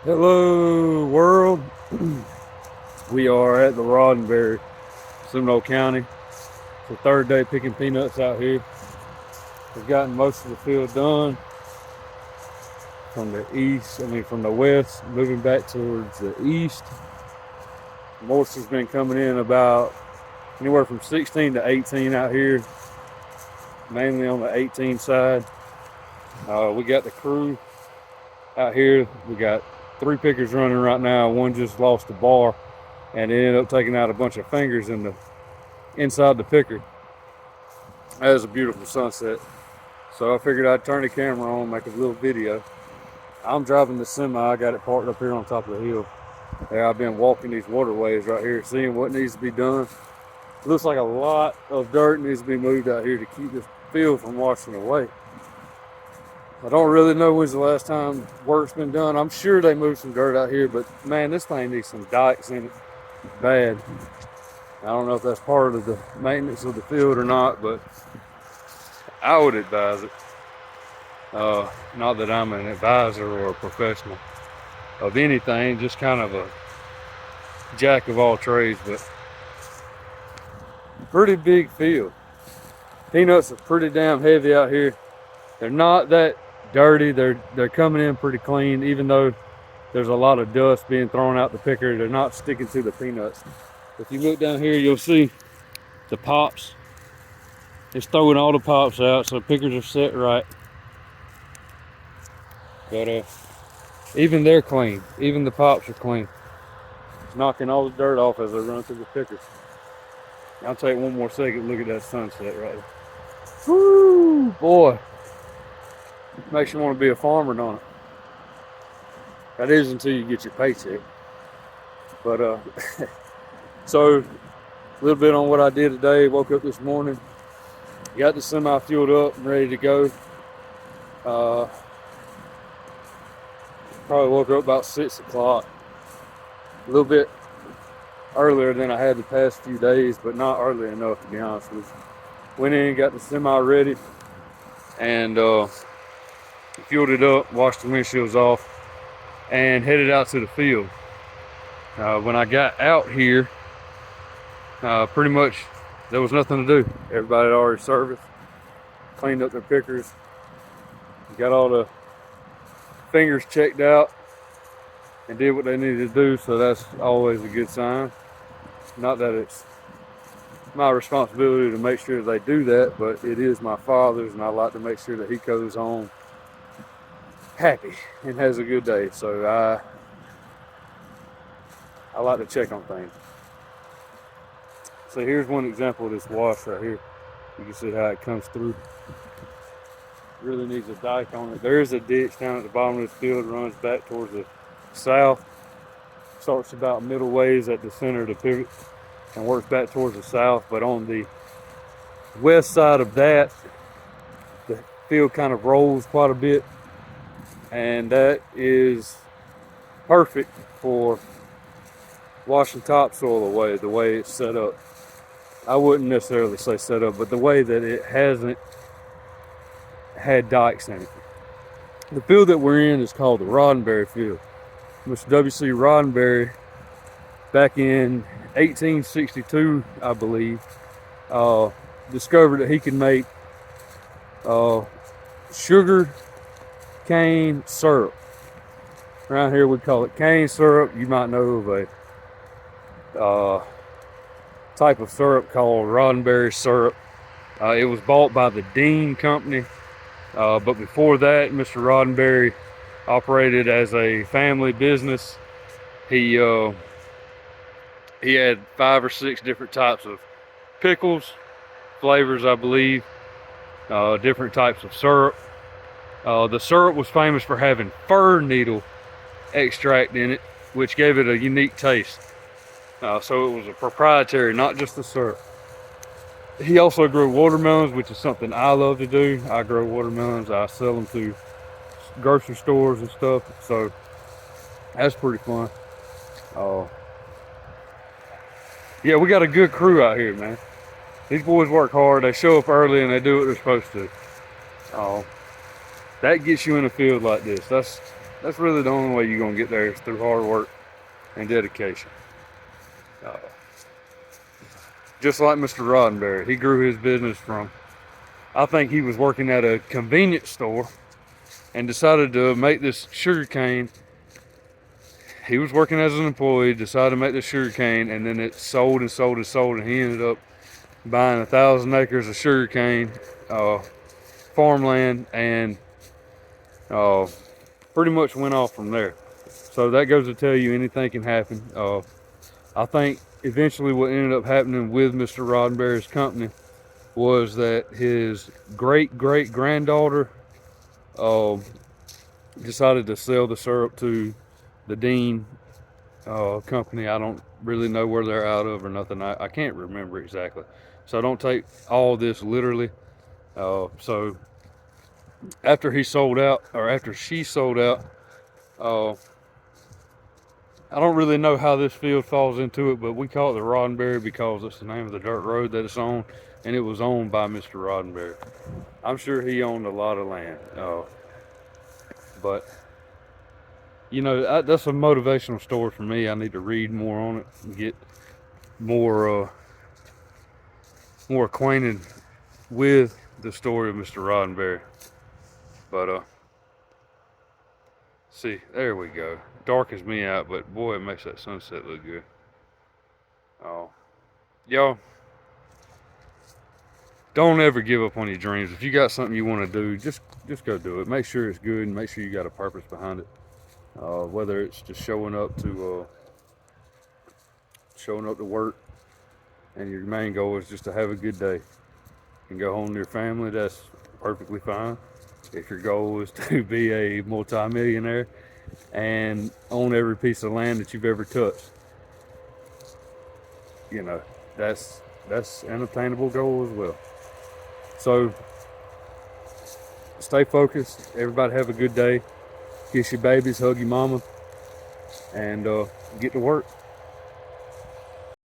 Hello world. We are at the Roddenberry, Seminole County. It's the third day picking peanuts out here. We've gotten most of the field done from from the west, moving back towards the east. Moisture's been coming in about anywhere from 16 to 18 out here, mainly on the 18 side. We got the crew out here. We got 3 pickers running right now. One just lost the bar and it ended up taking out a bunch of fingers inside the picker. That was a beautiful sunset. So I figured I'd turn the camera on, make a little video. I'm driving the semi. I got it parked up here on top of the hill. There, I've been walking these waterways right here, seeing what needs to be done. It looks like a lot of dirt needs to be moved out here to keep this field from washing away. I don't really know when's the last time work's been done. I'm sure they moved some dirt out here, but man, this thing needs some dikes in it bad. I don't know if that's part of the maintenance of the field or not, but I would advise it. Not that I'm an advisor or a professional of anything, just kind of a jack of all trades, but pretty big field. Peanuts are pretty damn heavy out here. They're not that dirty. They're coming in pretty clean, even though there's a lot of dust being thrown out the picker. They're not sticking to the peanuts. If you look down here, you'll see the pops. It's throwing all the pops out, so pickers are set right. But even they're clean. Even the pops are clean. It's knocking all the dirt off as they run through the pickers. I'll take one more second. Look at that sunset right there. Woo, boy. Makes you want to be a farmer, don't it? That is until you get your paycheck. But so a little bit on what I did today. Woke up this morning, got the semi fueled up and ready to go. Probably woke up about 6 o'clock, a little bit earlier than I had the past few days, but not early enough, to be honest with you. Went in, got the semi ready, and fueled it up, washed the windshields off, and headed out to the field. When I got out here, pretty much there was nothing to do. Everybody had already serviced, cleaned up their pickers, got all the fingers checked out, and did what they needed to do, so that's always a good sign. Not that it's my responsibility to make sure they do that, but it is my father's, and I like to make sure that he goes home happy and has a good day. So I like to check on things. So here's one example of this wash right here. You can see how it comes through. Really needs a dike on it. There is a ditch down at the bottom of this field, runs back towards the south. Starts about middle ways at the center of the pivot and works back towards the south. But on the west side of that, the field kind of rolls quite a bit, and that is perfect for washing topsoil away, the way it's set up. I wouldn't necessarily say set up, but the way that it hasn't had dikes in it. The field that we're in is called the Roddenberry Field. Mr. W.C. Roddenberry, back in 1862, I believe, discovered that he could make sugar cane syrup. Around here we call it cane syrup. You might know of a type of syrup called Roddenberry syrup. It was bought by the Dean Company, but before that, Mr. Roddenberry operated as a family business. He had 5 or 6 different types of pickles, flavors, I believe, different types of syrup. The syrup was famous for having fir needle extract in it, which gave it a unique taste. So it was a proprietary, not just the syrup. He also grew watermelons, which is something I love to do. I grow watermelons. I sell them to grocery stores and stuff. So that's pretty fun. Yeah, we got a good crew out here, man. These boys work hard. They show up early and they do what they're supposed to. That gets you in a field like this. That's really the only way you're gonna get there is through hard work and dedication. Uh, just like Mr. Roddenberry, he grew his business from, I think he was working at a convenience store and decided to make this sugar cane. He was working as an employee, decided to make this sugar cane, and then it sold and sold and sold, and he ended up buying 1,000 acres of sugar cane farmland, and pretty much went off from there. So that goes to tell you anything can happen. I think eventually what ended up happening with Mr. Roddenberry's company was that his great-great-granddaughter decided to sell the syrup to the Dean company. I don't really know where they're out of or nothing. I can't remember exactly. So don't take all this literally. So after he sold out, or after she sold out, I don't really know how this field falls into it, but we call it the Roddenberry because it's the name of the dirt road that it's on, and it was owned by Mr. Roddenberry. I'm sure he owned a lot of land, but you know, that's a motivational story for me. I need to read more on it and get more acquainted with the story of Mr. Roddenberry. But see, there we go. Darkens me out, but boy, it makes that sunset look good. Y'all, don't ever give up on your dreams. If you got something you want to do, just go do it. Make sure it's good and make sure you got a purpose behind it. Whether it's just showing up to work, and your main goal is just to have a good day and go home to your family, that's perfectly fine. If your goal is to be a multi-millionaire and own every piece of land that you've ever touched, you know, that's an attainable goal as well. So stay focused. Everybody have a good day. Kiss your babies, hug your mama, and get to work.